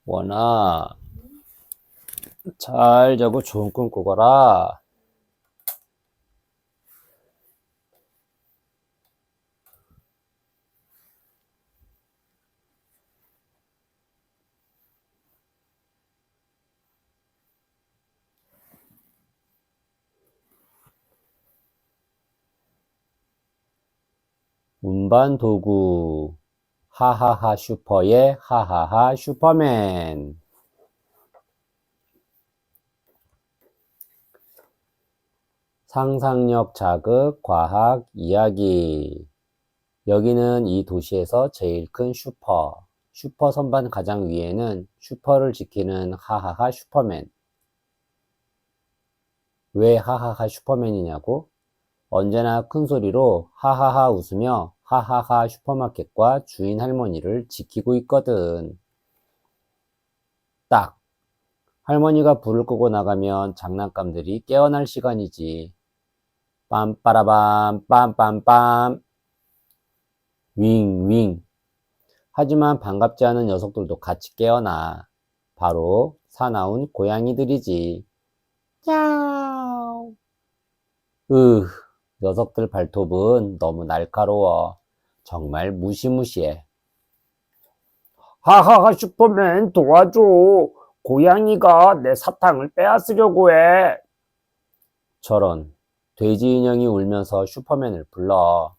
원아, 잘 자고 좋은 꿈 꾸거라. 운반 도구, 하하하 슈퍼의 하하하 슈퍼맨. 상상력 자극, 과학 이야기. 여기는 이 도시에서 제일 큰 슈퍼. 슈퍼 선반 가장 위에는 슈퍼를 지키는 하하하 슈퍼맨. 왜 하하하 슈퍼맨이냐고? 언제나 큰 소리로 하하하 웃으며 하하하 슈퍼마켓과 주인 할머니를 지키고 있거든. 딱! 할머니가 불을 끄고 나가면 장난감들이 깨어날 시간이지. 빰빠라밤 빰빰빰 윙윙. 하지만 반갑지 않은 녀석들도 같이 깨어나. 바로 사나운 고양이들이지. 야우. 녀석들 발톱은 너무 날카로워. 정말 무시무시해. 하하하 슈퍼맨 도와줘. 고양이가 내 사탕을 빼앗으려고 해. 저런, 돼지 인형이 울면서 슈퍼맨을 불러.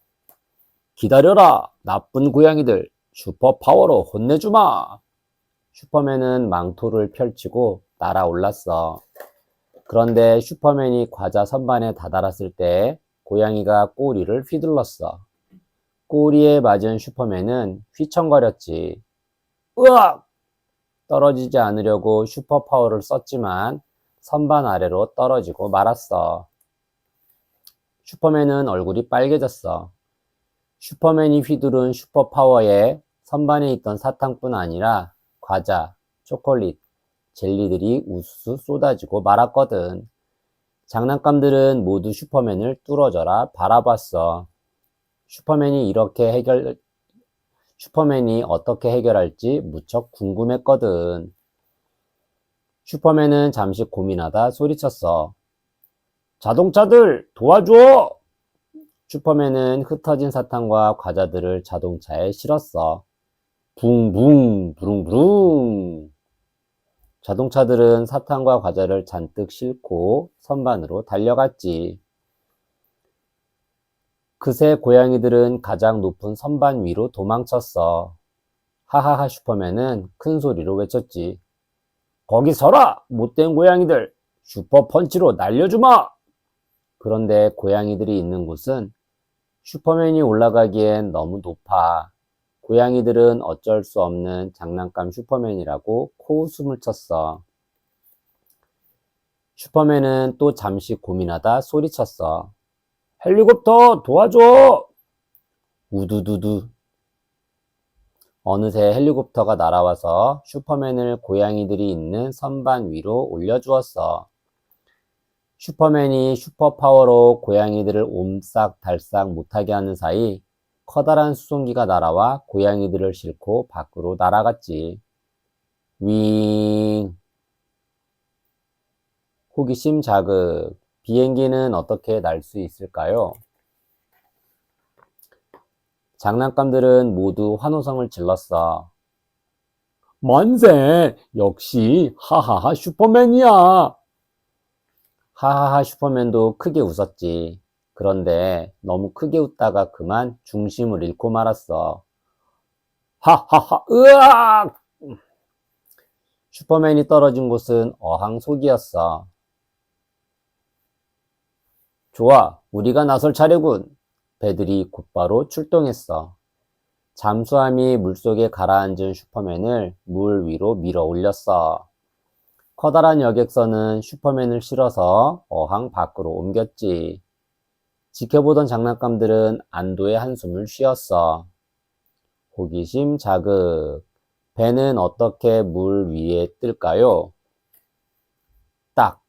기다려라, 나쁜 고양이들. 슈퍼파워로 혼내주마. 슈퍼맨은 망토를 펼치고 날아올랐어. 그런데 슈퍼맨이 과자 선반에 다다랐을 때 고양이가 꼬리를 휘둘렀어. 꼬리에 맞은 슈퍼맨은 휘청거렸지. 으악! 떨어지지 않으려고 슈퍼파워를 썼지만 선반 아래로 떨어지고 말았어. 슈퍼맨은 얼굴이 빨개졌어. 슈퍼맨이 휘두른 슈퍼파워에 선반에 있던 사탕뿐 아니라 과자, 초콜릿, 젤리들이 우수수 쏟아지고 말았거든. 장난감들은 모두 슈퍼맨을 뚫어져라 바라봤어. 슈퍼맨이 어떻게 해결할지 무척 궁금했거든. 슈퍼맨은 잠시 고민하다 소리쳤어. 자동차들 도와줘! 슈퍼맨은 흩어진 사탕과 과자들을 자동차에 실었어. 붕붕 부릉부릉. 자동차들은 사탕과 과자를 잔뜩 싣고 선반으로 달려갔지. 그새 고양이들은 가장 높은 선반 위로 도망쳤어. 하하하 슈퍼맨은 큰 소리로 외쳤지. 거기 서라! 못된 고양이들! 슈퍼펀치로 날려주마! 그런데 고양이들이 있는 곳은 슈퍼맨이 올라가기엔 너무 높아. 고양이들은 어쩔 수 없는 장난감 슈퍼맨이라고 코웃음을 쳤어. 슈퍼맨은 또 잠시 고민하다 소리쳤어. 헬리콥터 도와줘! 우두두두. 어느새 헬리콥터가 날아와서 슈퍼맨을 고양이들이 있는 선반 위로 올려주었어. 슈퍼맨이 슈퍼파워로 고양이들을 옴싹달싹 못하게 하는 사이 커다란 수송기가 날아와 고양이들을 싣고 밖으로 날아갔지. 윙. 호기심 자극. 비행기는 어떻게 날 수 있을까요? 장난감들은 모두 환호성을 질렀어. 만세! 역시 하하하 슈퍼맨이야! 하하하 슈퍼맨도 크게 웃었지. 그런데 너무 크게 웃다가 그만 중심을 잃고 말았어. 하하하 으악! 슈퍼맨이 떨어진 곳은 어항속이었어. 좋아, 우리가 나설 차례군. 배들이 곧바로 출동했어. 잠수함이 물속에 가라앉은 슈퍼맨을 물 위로 밀어 올렸어. 커다란 여객선은 슈퍼맨을 실어서 어항 밖으로 옮겼지. 지켜보던 장난감들은 안도의 한숨을 쉬었어. 호기심 자극. 배는 어떻게 물 위에 뜰까요? 딱!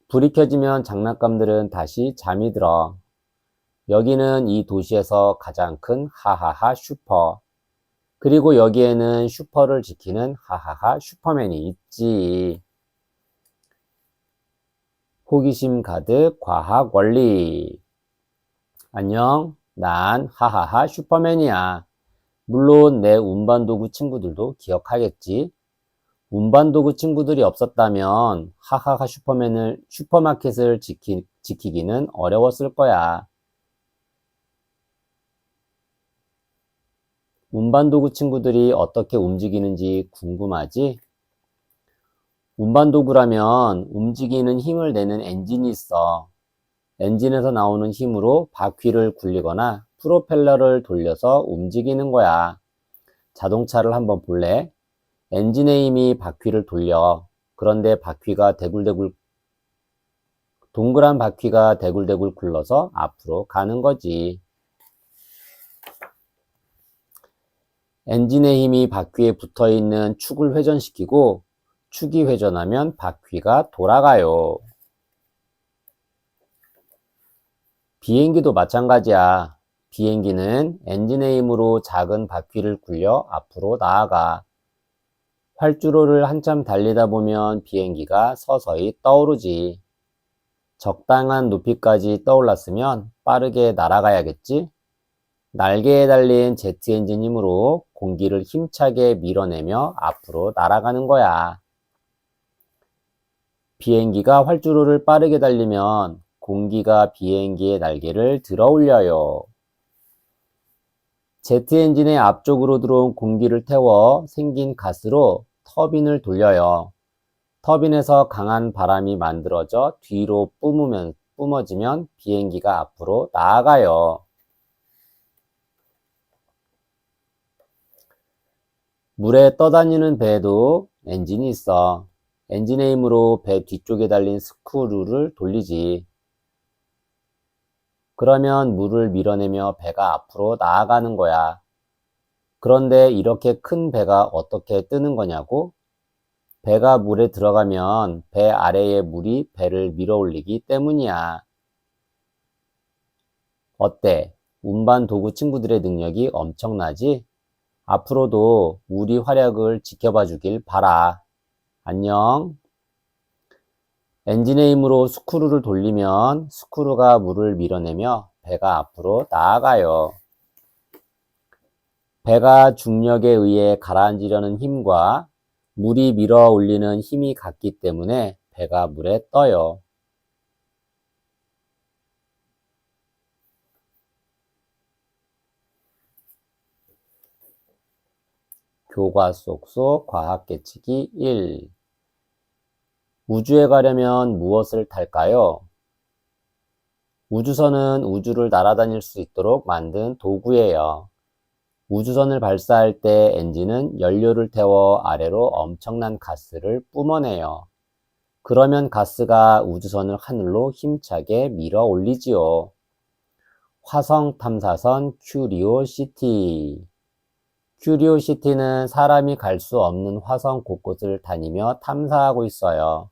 불이 켜지면 장난감들은 다시 잠이 들어. 여기는 이 도시에서 가장 큰 하하하 슈퍼. 그리고 여기에는 슈퍼를 지키는 하하하 슈퍼맨이 있지. 호기심 가득 과학 원리. 안녕, 난 하하하 슈퍼맨이야. 물론 내 운반도구 친구들도 기억하겠지. 운반도구 친구들이 없었다면 하하하 슈퍼맨을 슈퍼마켓을 지키기는 어려웠을 거야. 운반도구 친구들이 어떻게 움직이는지 궁금하지? 운반도구라면 움직이는 힘을 내는 엔진이 있어. 엔진에서 나오는 힘으로 바퀴를 굴리거나 프로펠러를 돌려서 움직이는 거야. 자동차를 한번 볼래? 엔진의 힘이 바퀴를 돌려. 그런데 동그란 바퀴가 대굴대굴 굴러서 앞으로 가는 거지. 엔진의 힘이 바퀴에 붙어 있는 축을 회전시키고 축이 회전하면 바퀴가 돌아가요. 비행기도 마찬가지야. 비행기는 엔진의 힘으로 작은 바퀴를 굴려 앞으로 나아가. 활주로를 한참 달리다 보면 비행기가 서서히 떠오르지. 적당한 높이까지 떠올랐으면 빠르게 날아가야겠지? 날개에 달린 제트 엔진 힘으로 공기를 힘차게 밀어내며 앞으로 날아가는 거야. 비행기가 활주로를 빠르게 달리면 공기가 비행기의 날개를 들어 올려요. 제트 엔진의 앞쪽으로 들어온 공기를 태워 생긴 가스로 터빈을 돌려요. 터빈에서 강한 바람이 만들어져 뒤로 뿜어지면 비행기가 앞으로 나아가요. 물에 떠다니는 배에도 엔진이 있어. 엔진의 힘으로 배 뒤쪽에 달린 스크류를 돌리지. 그러면 물을 밀어내며 배가 앞으로 나아가는 거야. 그런데 이렇게 큰 배가 어떻게 뜨는 거냐고? 배가 물에 들어가면 배 아래의 물이 배를 밀어 올리기 때문이야. 어때? 운반 도구 친구들의 능력이 엄청나지? 앞으로도 우리 활약을 지켜봐 주길 바라. 안녕. 엔진의 힘으로 스크류를 돌리면 스크류가 물을 밀어내며 배가 앞으로 나아가요. 배가 중력에 의해 가라앉으려는 힘과 물이 밀어 올리는 힘이 같기 때문에 배가 물에 떠요. 교과 속 과학 깨치기 1. 우주에 가려면 무엇을 탈까요? 우주선은 우주를 날아다닐 수 있도록 만든 도구예요. 우주선을 발사할 때 엔진은 연료를 태워 아래로 엄청난 가스를 뿜어내요. 그러면 가스가 우주선을 하늘로 힘차게 밀어 올리지요. 화성 탐사선 큐리오시티. 큐리오시티는 사람이 갈 수 없는 화성 곳곳을 다니며 탐사하고 있어요.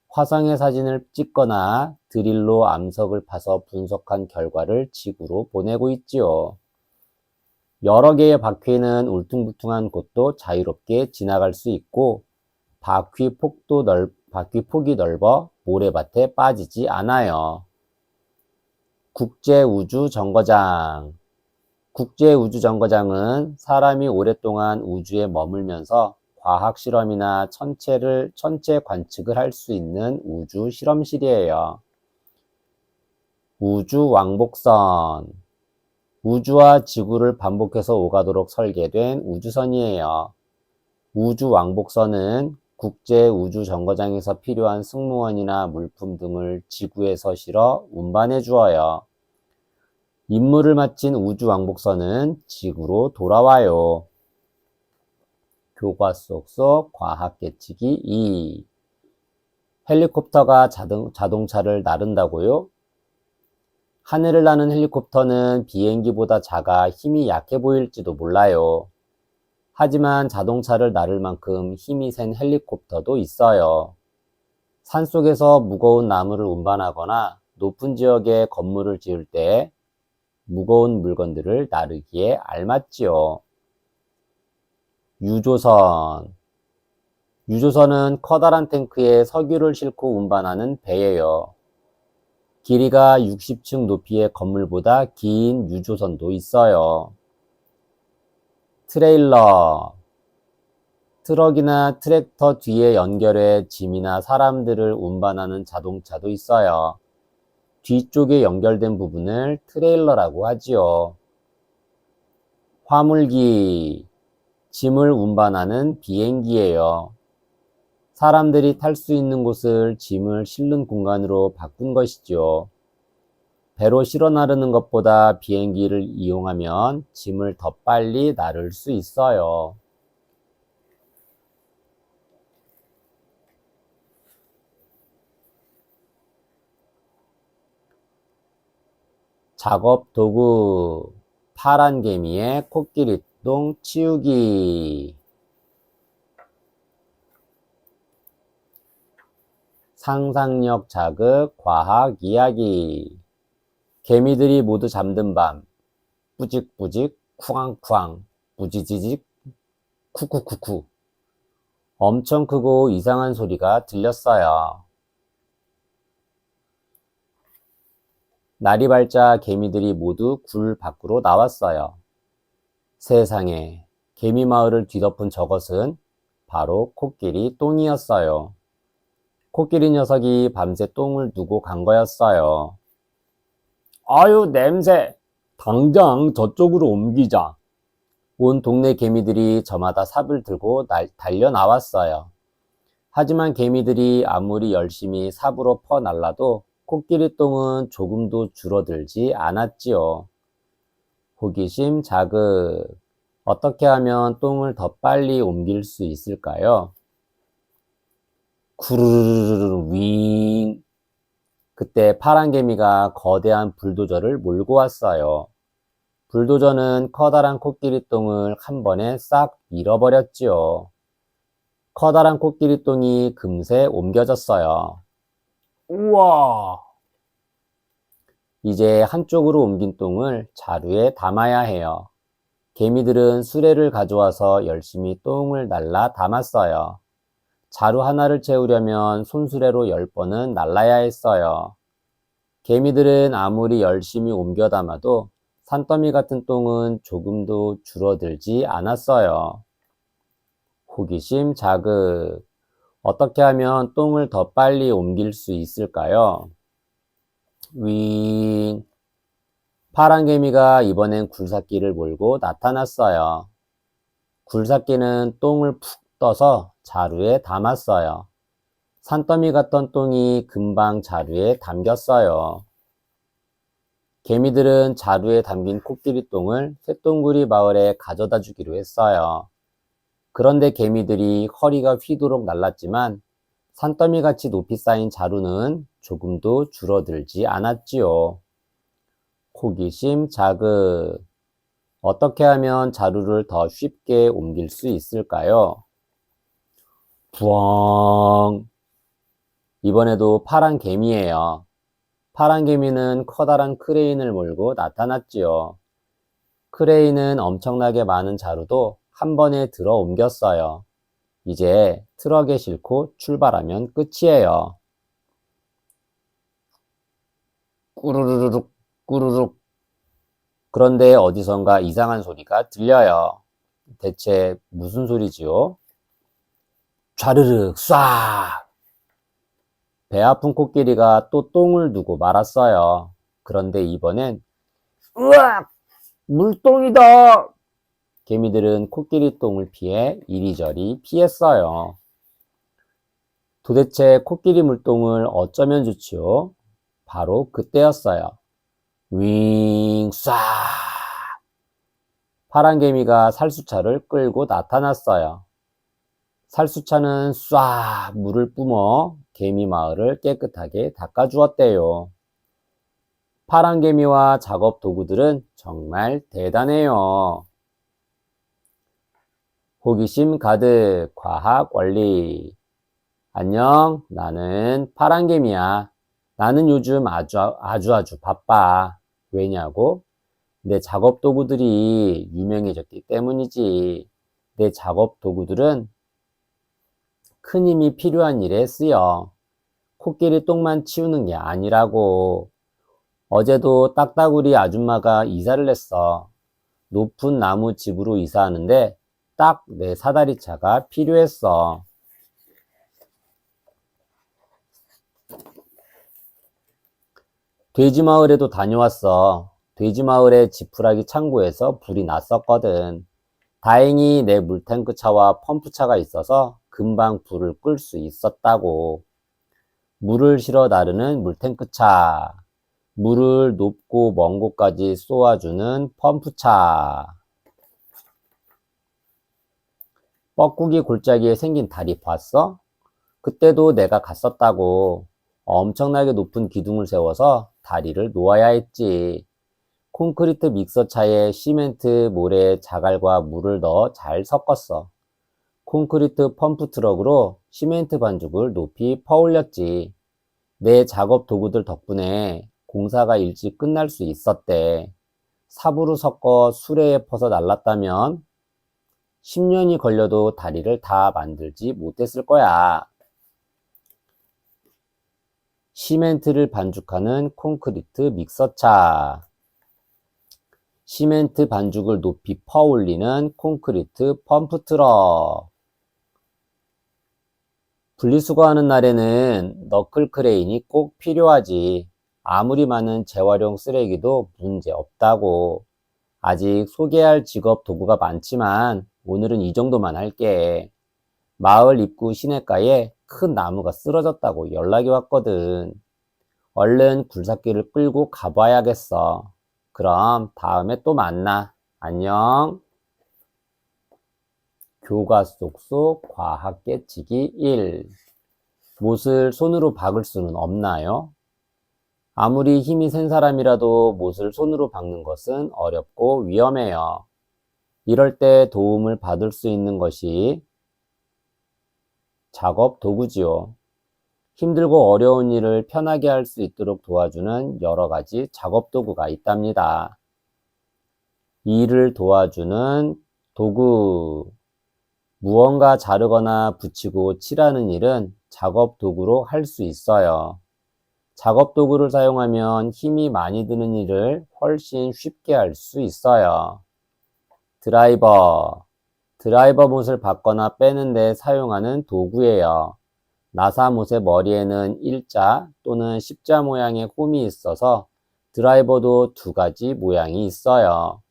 화성의 사진을 찍거나 드릴로 암석을 파서 분석한 결과를 지구로 보내고 있지요. 여러 개의 바퀴는 울퉁불퉁한 곳도 자유롭게 지나갈 수 있고 바퀴 폭이 넓어 모래밭에 빠지지 않아요. 국제우주정거장. 국제우주정거장은 사람이 오랫동안 우주에 머물면서 과학 실험이나 천체 관측을 할 수 있는 우주 실험실이에요. 우주왕복선. 우주와 지구를 반복해서 오가도록 설계된 우주선이에요. 우주왕복선은 국제우주정거장에서 필요한 승무원이나 물품 등을 지구에서 실어 운반해 주어요. 임무를 마친 우주왕복선은 지구로 돌아와요. 교과 속 과학 깨치기 2. 헬리콥터가 자동차를 나른다고요? 하늘을 나는 헬리콥터는 비행기보다 작아 힘이 약해 보일지도 몰라요. 하지만 자동차를 나를 만큼 힘이 센 헬리콥터도 있어요. 산속에서 무거운 나무를 운반하거나 높은 지역에 건물을 지을 때 무거운 물건들을 나르기에 알맞지요. 유조선. 유조선은 커다란 탱크에 석유를 싣고 운반하는 배예요. 길이가 60층 높이의 건물보다 긴 유조선도 있어요. 트레일러. 트럭이나 트랙터 뒤에 연결해 짐이나 사람들을 운반하는 자동차도 있어요. 뒤쪽에 연결된 부분을 트레일러라고 하지요. 화물기. 짐을 운반하는 비행기예요. 사람들이 탈 수 있는 곳을 짐을 실는 공간으로 바꾼 것이죠. 배로 실어 나르는 것보다 비행기를 이용하면 짐을 더 빨리 나를 수 있어요. 작업 도구. 파란 개미의 코끼리똥 치우기. 상상력 자극 과학 이야기. 개미들이 모두 잠든 밤. 뿌직뿌직 쿵쾅쿵 뿌지지직 쿠쿠쿠쿠. 엄청 크고 이상한 소리가 들렸어요. 날이 밝자 개미들이 모두 굴 밖으로 나왔어요. 세상에, 개미 마을을 뒤덮은 저것은 바로 코끼리 똥이었어요. 코끼리 녀석이 밤새 똥을 두고 간 거였어요. 아유, 냄새! 당장 저쪽으로 옮기자. 온 동네 개미들이 저마다 삽을 들고 달려 나왔어요. 하지만 개미들이 아무리 열심히 삽으로 퍼날라도 코끼리 똥은 조금도 줄어들지 않았지요. 호기심 자극. 어떻게 하면 똥을 더 빨리 옮길 수 있을까요? 구르르르르 윙. 그때 파란 개미가 거대한 불도저를 몰고 왔어요. 불도저는 커다란 코끼리 똥을 한 번에 싹 밀어버렸지요. 커다란 코끼리 똥이 금세 옮겨졌어요. 우와! 이제 한쪽으로 옮긴 똥을 자루에 담아야 해요. 개미들은 수레를 가져와서 열심히 똥을 날라 담았어요. 자루 하나를 채우려면 손수레로 10번은 날라야 했어요. 개미들은 아무리 열심히 옮겨 담아도 산더미 같은 똥은 조금도 줄어들지 않았어요. 호기심 자극. 어떻게 하면 똥을 더 빨리 옮길 수 있을까요? 윙. 파란 개미가 이번엔 굴삭기를 몰고 나타났어요. 굴삭기는 똥을 푹 떠서 자루에 담았어요. 산더미 같던 똥이 금방 자루에 담겼어요. 개미들은 자루에 담긴 코끼리 똥을 쇳덩구리 마을에 가져다 주기로 했어요. 그런데 개미들이 허리가 휘도록 날랐지만 산더미같이 높이 쌓인 자루는 조금도 줄어들지 않았지요. 호기심 자극. 어떻게 하면 자루를 더 쉽게 옮길 수 있을까요? 부엉. 이번에도 파란 개미예요. 파란 개미는 커다란 크레인을 몰고 나타났지요. 크레인은 엄청나게 많은 자루도 한 번에 들어 옮겼어요. 이제 트럭에 싣고 출발하면 끝이에요. 꾸르르륵 꾸르륵. 그런데 어디선가 이상한 소리가 들려요. 대체 무슨 소리지요? 좌르륵 쏴. 배 아픈 코끼리가 또 똥을 두고 말았어요. 그런데 이번엔 으악! 물똥이다! 개미들은 코끼리 똥을 피해 이리저리 피했어요. 도대체 코끼리 물똥을 어쩌면 좋지요? 바로 그때였어요. 윙, 쏴! 파란 개미가 살수차를 끌고 나타났어요. 살수차는 쏴! 물을 뿜어 개미 마을을 깨끗하게 닦아주었대요. 파란 개미와 작업 도구들은 정말 대단해요. 호기심 가득 과학 원리. 안녕, 나는 파란 개미야. 나는 요즘 아주 바빠. 왜냐고? 내 작업 도구들이 유명해졌기 때문이지. 내 작업 도구들은 큰 힘이 필요한 일에 쓰여. 코끼리 똥만 치우는 게 아니라고. 어제도 딱따구리 아줌마가 이사를 했어. 높은 나무 집으로 이사하는데 딱 내 사다리 차가 필요했어. 돼지 마을에도 다녀왔어. 돼지 마을의 지푸라기 창고에서 불이 났었거든. 다행히 내 물탱크 차와 펌프 차가 있어서 금방 불을 끌 수 있었다고. 물을 실어 나르는 물탱크 차. 물을 높고 먼 곳까지 쏘아주는 펌프 차. 뻐꾸기 골짜기에 생긴 다리 봤어? 그때도 내가 갔었다고. 엄청나게 높은 기둥을 세워서 다리를 놓아야 했지. 콘크리트 믹서차에 시멘트, 모래, 자갈과 물을 넣어 잘 섞었어. 콘크리트 펌프 트럭으로 시멘트 반죽을 높이 퍼올렸지. 내 작업 도구들 덕분에 공사가 일찍 끝날 수 있었대. 삽으로 섞어 수레에 퍼서 날랐다면 10년이 걸려도 다리를 다 만들지 못했을 거야. 시멘트를 반죽하는 콘크리트 믹서차. 시멘트 반죽을 높이 퍼올리는 콘크리트 펌프 트럭. 분리수거하는 날에는 너클 크레인이 꼭 필요하지. 아무리 많은 재활용 쓰레기도 문제 없다고. 아직 소개할 직업 도구가 많지만 오늘은 이 정도만 할게. 마을 입구 시냇가에 큰 나무가 쓰러졌다고 연락이 왔거든. 얼른 굴삭기를 끌고 가봐야겠어. 그럼 다음에 또 만나. 안녕. 교과 속 과학 깨치기 1. 못을 손으로 박을 수는 없나요? 아무리 힘이 센 사람이라도 못을 손으로 박는 것은 어렵고 위험해요. 이럴 때 도움을 받을 수 있는 것이 작업 도구지요. 힘들고 어려운 일을 편하게 할 수 있도록 도와주는 여러 가지 작업 도구가 있답니다. 일을 도와주는 도구. 무언가 자르거나 붙이고 칠하는 일은 작업 도구로 할 수 있어요. 작업 도구를 사용하면 힘이 많이 드는 일을 훨씬 쉽게 할 수 있어요. 드라이버. 드라이버 못을 받거나 빼는 데 사용하는 도구예요. 나사 못의 머리에는 일자 또는 십자 모양의 홈이 있어서 드라이버도 두 가지 모양이 있어요.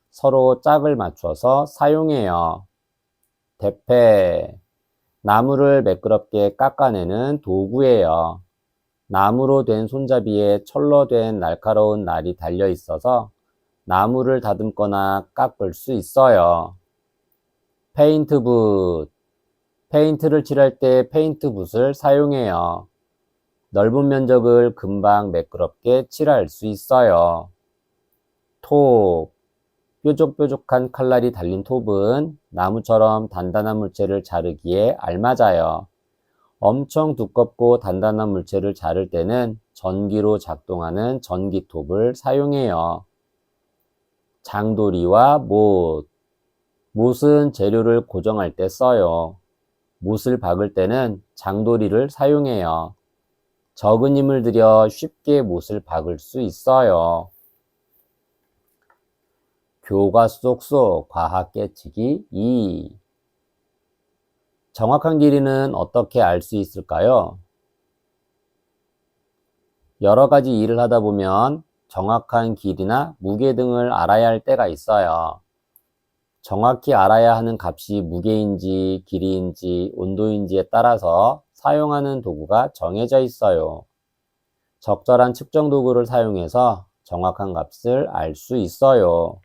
서로 짝을 맞춰서 사용해요. 대패. 나무를 매끄럽게 깎아내는 도구예요. 나무로 된 손잡이에 철로 된 날카로운 날이 달려 있어서 나무를 다듬거나 깎을 수 있어요. 페인트붓. 페인트를 칠할 때 페인트붓을 사용해요. 넓은 면적을 금방 매끄럽게 칠할 수 있어요. 톱. 뾰족뾰족한 칼날이 달린 톱은 나무처럼 단단한 물체를 자르기에 알맞아요. 엄청 두껍고 단단한 물체를 자를 때는 전기로 작동하는 전기톱을 사용해요. 장도리와 못. 못은 재료를 고정할 때 써요. 못을 박을 때는 장도리를 사용해요. 적은 힘을 들여 쉽게 못을 박을 수 있어요. 교과 속 과학 깨치기 2. 정확한 길이는 어떻게 알 수 있을까요? 여러 가지 일을 하다 보면 정확한 길이나 무게 등을 알아야 할 때가 있어요. 정확히 알아야 하는 값이 무게인지 길이인지 온도인지에 따라서 사용하는 도구가 정해져 있어요. 적절한 측정 도구를 사용해서 정확한 값을 알 수 있어요.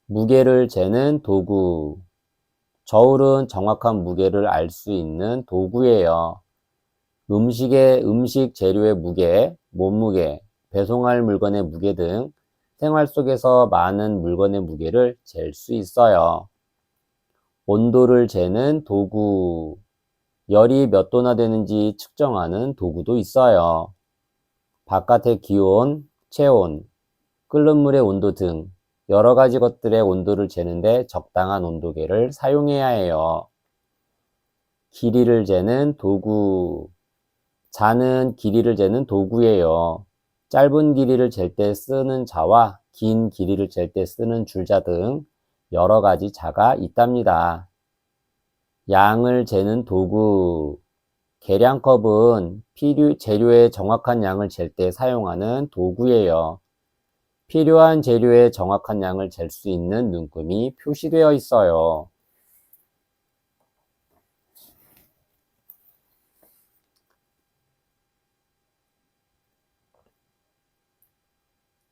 무게를 재는 도구. 저울은 정확한 무게를 알 수 있는 도구예요. 음식 재료의 무게, 몸무게, 배송할 물건의 무게 등 생활 속에서 많은 물건의 무게를 잴 수 있어요. 온도를 재는 도구. 열이 몇 도나 되는지 측정하는 도구도 있어요. 바깥의 기온, 체온, 끓는 물의 온도 등 여러 가지 것들의 온도를 재는데 적당한 온도계를 사용해야 해요. 길이를 재는 도구. 자는 길이를 재는 도구예요. 짧은 길이를 잴 때 쓰는 자와 긴 길이를 잴 때 쓰는 줄자 등 여러 가지 자가 있답니다. 양을 재는 도구. 계량컵은 재료의 정확한 양을 잴 때 사용하는 도구예요. 필요한 재료의 정확한 양을 잴 수 있는 눈금이 표시되어 있어요.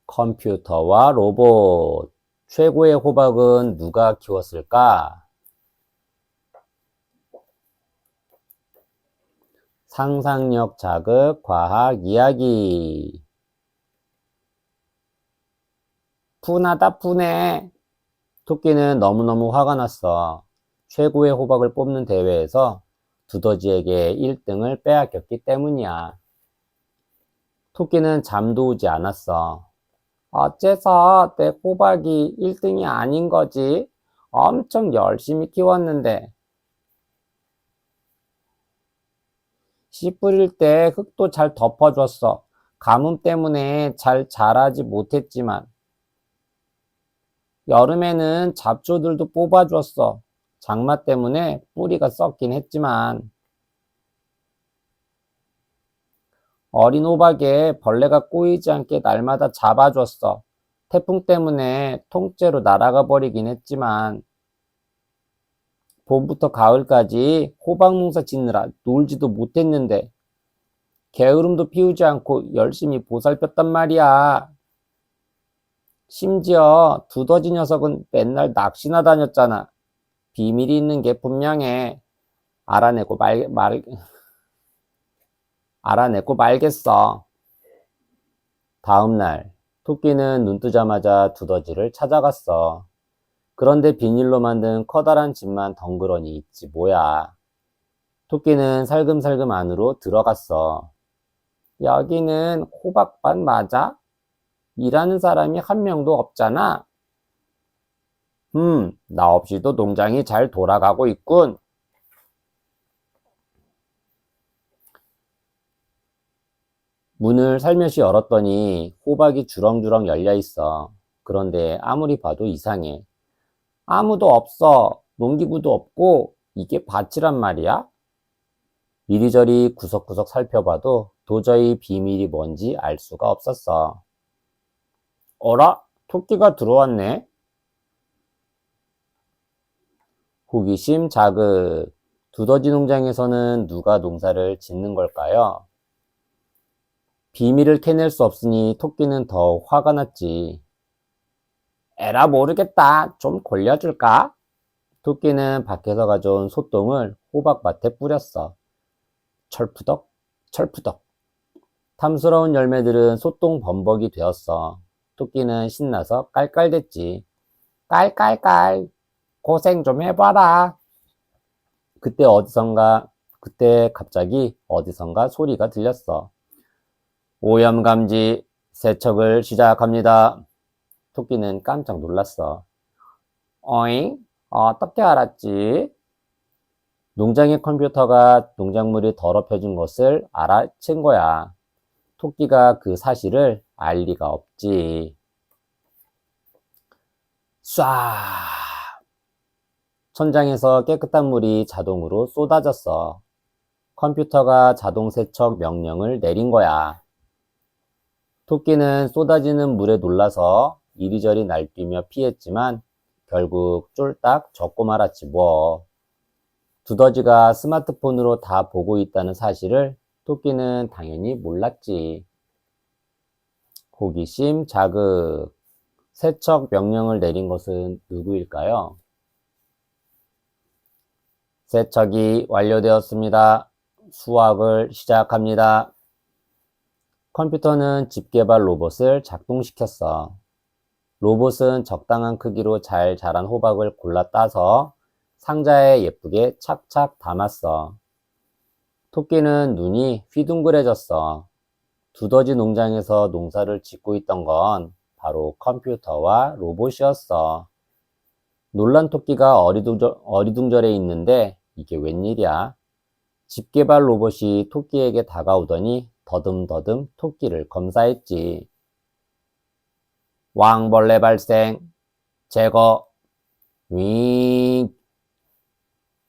컴퓨터와 로봇. 최고의 호박은 누가 키웠을까? 상상력 자극, 과학 이야기. 분하다 분해. 토끼는 너무너무 화가 났어. 최고의 호박을 뽑는 대회에서 두더지에게 1등을 빼앗겼기 때문이야. 토끼는 잠도 오지 않았어. 어째서 내 호박이 1등이 아닌 거지? 엄청 열심히 키웠는데. 씨 뿌릴 때 흙도 잘 덮어줬어. 가뭄 때문에 잘 자라지 못했지만. 여름에는 잡초들도 뽑아줬어. 장마 때문에 뿌리가 썩긴 했지만. 어린 호박에 벌레가 꼬이지 않게 날마다 잡아줬어. 태풍 때문에 통째로 날아가 버리긴 했지만. 봄부터 가을까지 호박 농사 짓느라 놀지도 못했는데 게으름도 피우지 않고 열심히 보살폈단 말이야. 심지어 두더지 녀석은 맨날 낚시나 다녔잖아. 비밀이 있는 게 분명해. 알아내고 알아내고 말겠어. 다음 날, 토끼는 눈 뜨자마자 두더지를 찾아갔어. 그런데 비닐로 만든 커다란 집만 덩그러니 있지 뭐야. 토끼는 살금살금 안으로 들어갔어. 여기는 호박밭 맞아? 일하는 사람이 한 명도 없잖아. 나 없이도 농장이 잘 돌아가고 있군. 문을 살며시 열었더니 호박이 주렁주렁 열려 있어. 그런데 아무리 봐도 이상해. 아무도 없어. 농기구도 없고 이게 밭이란 말이야? 이리저리 구석구석 살펴봐도 도저히 비밀이 뭔지 알 수가 없었어. 어라? 토끼가 들어왔네? 호기심 자극. 두더지 농장에서는 누가 농사를 짓는 걸까요? 비밀을 캐낼 수 없으니 토끼는 더 화가 났지. 에라 모르겠다. 좀 골려줄까? 토끼는 밖에서 가져온 소똥을 호박밭에 뿌렸어. 철푸덕, 철푸덕. 탐스러운 열매들은 소똥 범벅이 되었어. 토끼는 신나서 깔깔댔지. 깔깔깔. 고생 좀 해봐라. 그때 갑자기 어디선가 소리가 들렸어. 오염감지 세척을 시작합니다. 토끼는 깜짝 놀랐어. 어잉? 어떻게 알았지? 농장의 컴퓨터가 농작물이 더럽혀진 것을 알아챈 거야. 토끼가 그 사실을 알 리가 없지. 쏴! 천장에서 깨끗한 물이 자동으로 쏟아졌어. 컴퓨터가 자동 세척 명령을 내린 거야. 토끼는 쏟아지는 물에 놀라서 이리저리 날뛰며 피했지만 결국 쫄딱 젖고 말았지 뭐. 두더지가 스마트폰으로 다 보고 있다는 사실을 토끼는 당연히 몰랐지. 호기심 자극. 세척 명령을 내린 것은 누구일까요? 세척이 완료되었습니다. 수확을 시작합니다. 컴퓨터는 집 개발 로봇을 작동시켰어. 로봇은 적당한 크기로 잘 자란 호박을 골라 따서 상자에 예쁘게 착착 담았어. 토끼는 눈이 휘둥그레졌어. 두더지 농장에서 농사를 짓고 있던 건 바로 컴퓨터와 로봇이었어. 놀란 토끼가 어리둥절해 있는데 이게 웬일이야? 집 개발 로봇이 토끼에게 다가오더니 더듬더듬 토끼를 검사했지. 왕벌레 발생, 제거, 윙.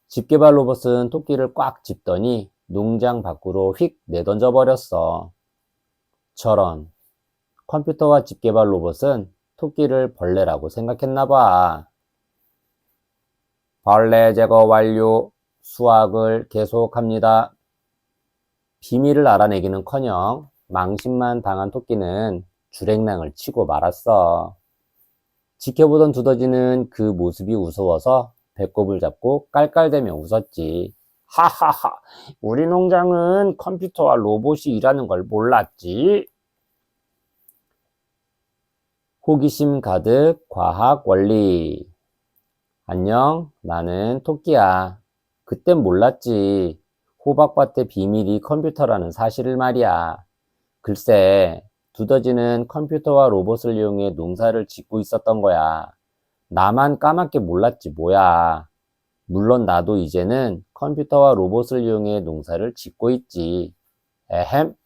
집 개발 로봇은 토끼를 꽉 짚더니 농장 밖으로 휙 내던져 버렸어. 저런, 컴퓨터와 집 개발 로봇은 토끼를 벌레라고 생각했나 봐. 벌레 제거 완료. 수확을 계속합니다. 비밀을 알아내기는커녕 망신만 당한 토끼는 주랭랑을 치고 말았어. 지켜보던 두더지는 그 모습이 우스워서 배꼽을 잡고 깔깔대며 웃었지. 하하하, 우리 농장은 컴퓨터와 로봇이 일하는 걸 몰랐지. 호기심 가득 과학 원리. 안녕, 나는 토끼야. 그땐 몰랐지. 호박밭의 비밀이 컴퓨터라는 사실을 말이야. 글쎄, 두더지는 컴퓨터와 로봇을 이용해 농사를 짓고 있었던 거야. 나만 까맣게 몰랐지 뭐야. 물론 나도 이제는 컴퓨터와 로봇을 이용해 농사를 짓고 있지. 에헴.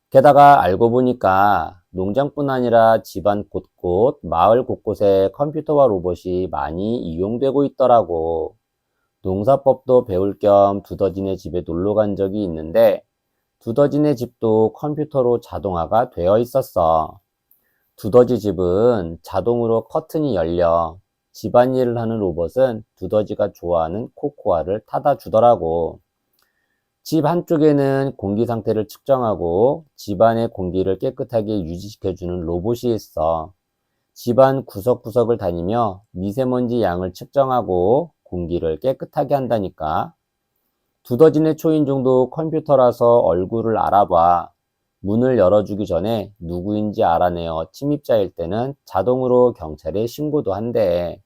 게다가 알고 보니까 농장뿐 아니라 집안 곳곳, 마을 곳곳에 컴퓨터와 로봇이 많이 이용되고 있더라고. 농사법도 배울 겸 두더지네 집에 놀러 간 적이 있는데 두더지네 집도 컴퓨터로 자동화가 되어 있었어. 두더지 집은 자동으로 커튼이 열려 집안일을 하는 로봇은 두더지가 좋아하는 코코아를 타다 주더라고. 집 한쪽에는 공기 상태를 측정하고 집안의 공기를 깨끗하게 유지시켜주는 로봇이 있어. 집안 구석구석을 다니며 미세먼지 양을 측정하고 공기를 깨끗하게 한다니까. 두더지네 초인종도 컴퓨터라서 얼굴을 알아봐. 문을 열어주기 전에 누구인지 알아내어 침입자일 때는 자동으로 경찰에 신고도 한대.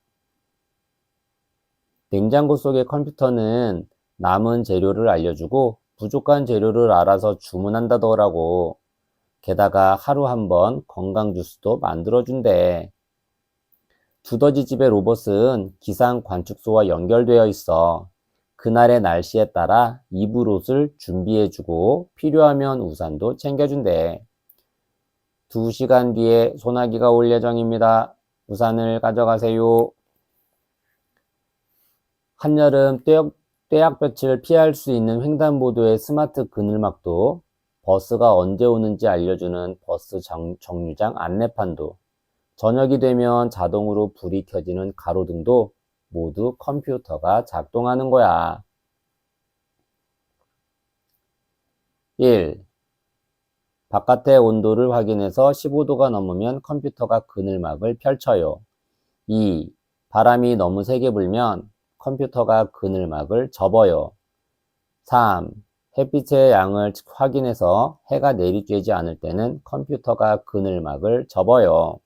냉장고 속의 컴퓨터는 남은 재료를 알려주고 부족한 재료를 알아서 주문한다더라고. 게다가 하루 한 번 건강 주스도 만들어준대. 두더지 집의 로봇은 기상 관측소와 연결되어 있어. 그날의 날씨에 따라 입을 옷을 준비해주고 필요하면 우산도 챙겨준대. 2시간 뒤에 소나기가 올 예정입니다. 우산을 가져가세요. 한여름 떼약볕을 피할 수 있는 횡단보도의 스마트 그늘막도, 버스가 언제 오는지 알려주는 버스 정류장 안내판도, 저녁이 되면 자동으로 불이 켜지는 가로등도 모두 컴퓨터가 작동하는 거야. 1. 바깥의 온도를 확인해서 15도가 넘으면 컴퓨터가 그늘막을 펼쳐요. 2. 바람이 너무 세게 불면 컴퓨터가 그늘막을 접어요. 3. 햇빛의 양을 확인해서 해가 내리쬐지 않을 때는 컴퓨터가 그늘막을 접어요.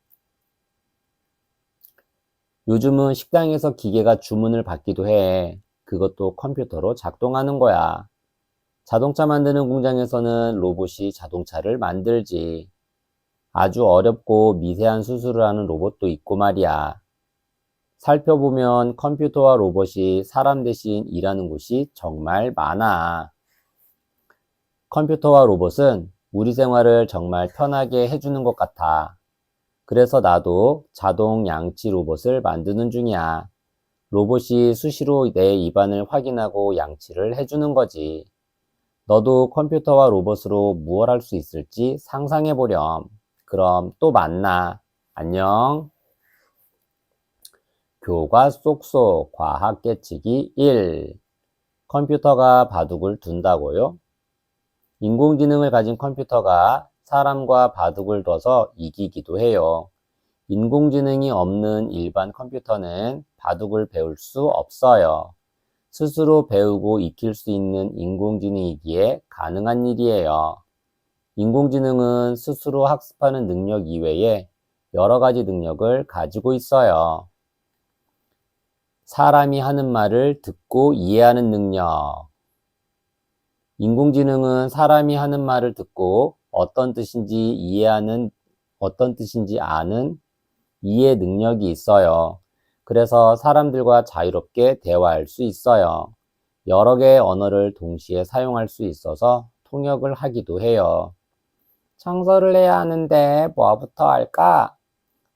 요즘은 식당에서 기계가 주문을 받기도 해. 그것도 컴퓨터로 작동하는 거야. 자동차 만드는 공장에서는 로봇이 자동차를 만들지. 아주 어렵고 미세한 수술을 하는 로봇도 있고 말이야. 살펴보면 컴퓨터와 로봇이 사람 대신 일하는 곳이 정말 많아. 컴퓨터와 로봇은 우리 생활을 정말 편하게 해주는 것 같아. 그래서 나도 자동 양치 로봇을 만드는 중이야. 로봇이 수시로 내 입안을 확인하고 양치를 해주는 거지. 너도 컴퓨터와 로봇으로 무엇 할 수 있을지 상상해 보렴. 그럼 또 만나. 안녕. 교과 쏙쏙 과학 깨치기 1. 컴퓨터가 바둑을 둔다고요? 인공지능을 가진 컴퓨터가 사람과 바둑을 둬서 이기기도 해요. 인공지능이 없는 일반 컴퓨터는 바둑을 배울 수 없어요. 스스로 배우고 익힐 수 있는 인공지능이기에 가능한 일이에요. 인공지능은 스스로 학습하는 능력 이외에 여러 가지 능력을 가지고 있어요. 사람이 하는 말을 듣고 이해하는 능력. 인공지능은 사람이 하는 말을 듣고 어떤 뜻인지 이해하는 어떤 뜻인지 아는 이해 능력이 있어요. 그래서 사람들과 자유롭게 대화할 수 있어요. 여러 개의 언어를 동시에 사용할 수 있어서 통역을 하기도 해요. 청소를 해야 하는데 뭐부터 할까?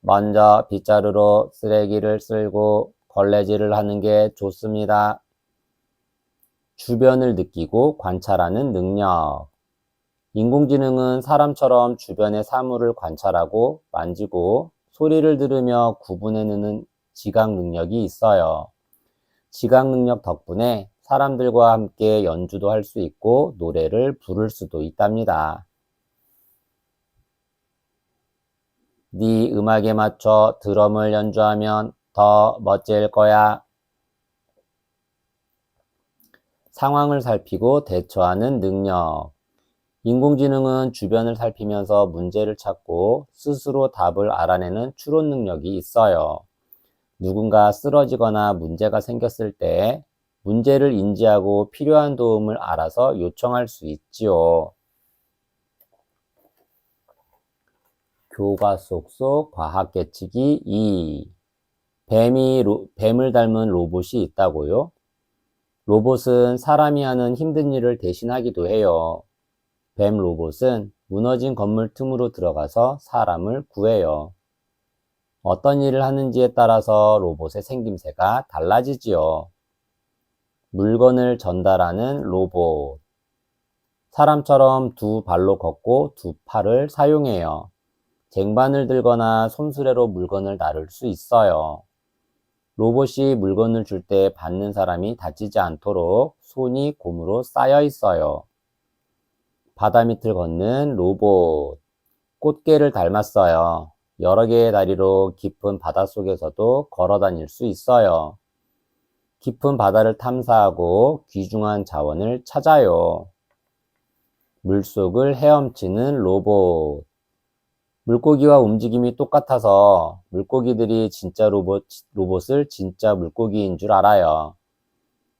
먼저 빗자루로 쓰레기를 쓸고 걸레질을 하는 게 좋습니다. 주변을 느끼고 관찰하는 능력. 인공지능은 사람처럼 주변의 사물을 관찰하고 만지고 소리를 들으며 구분해내는 지각 능력이 있어요. 지각 능력 덕분에 사람들과 함께 연주도 할 수 있고 노래를 부를 수도 있답니다. 네 음악에 맞춰 드럼을 연주하면 더 멋질 거야. 상황을 살피고 대처하는 능력. 인공지능은 주변을 살피면서 문제를 찾고 스스로 답을 알아내는 추론 능력이 있어요. 누군가 쓰러지거나 문제가 생겼을 때 문제를 인지하고 필요한 도움을 알아서 요청할 수 있지요. 교과 속 과학 계치기 2. 뱀을 닮은 로봇이 있다고요? 로봇은 사람이 하는 힘든 일을 대신하기도 해요. 뱀 로봇은 무너진 건물 틈으로 들어가서 사람을 구해요. 어떤 일을 하는지에 따라서 로봇의 생김새가 달라지지요. 물건을 전달하는 로봇. 사람처럼 두 발로 걷고 두 팔을 사용해요. 쟁반을 들거나 손수레로 물건을 나를 수 있어요. 로봇이 물건을 줄 때 받는 사람이 다치지 않도록 손이 고무로 쌓여 있어요. 바다 밑을 걷는 로봇. 꽃게를 닮았어요. 여러 개의 다리로 깊은 바닷속에서도 걸어 다닐 수 있어요. 깊은 바다를 탐사하고 귀중한 자원을 찾아요. 물속을 헤엄치는 로봇. 물고기와 움직임이 똑같아서 물고기들이 진짜 로봇을 진짜 물고기인 줄 알아요.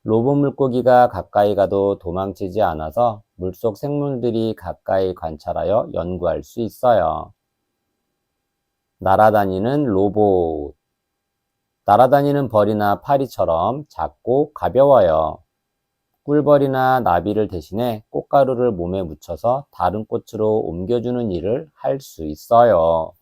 로봇 물고기가 가까이 가도 도망치지 않아서 물속 생물들이 가까이 관찰하여 연구할 수 있어요. 날아다니는 로봇. 날아다니는 벌이나 파리처럼 작고 가벼워요. 꿀벌이나 나비를 대신해 꽃가루를 몸에 묻혀서 다른 꽃으로 옮겨주는 일을 할 수 있어요.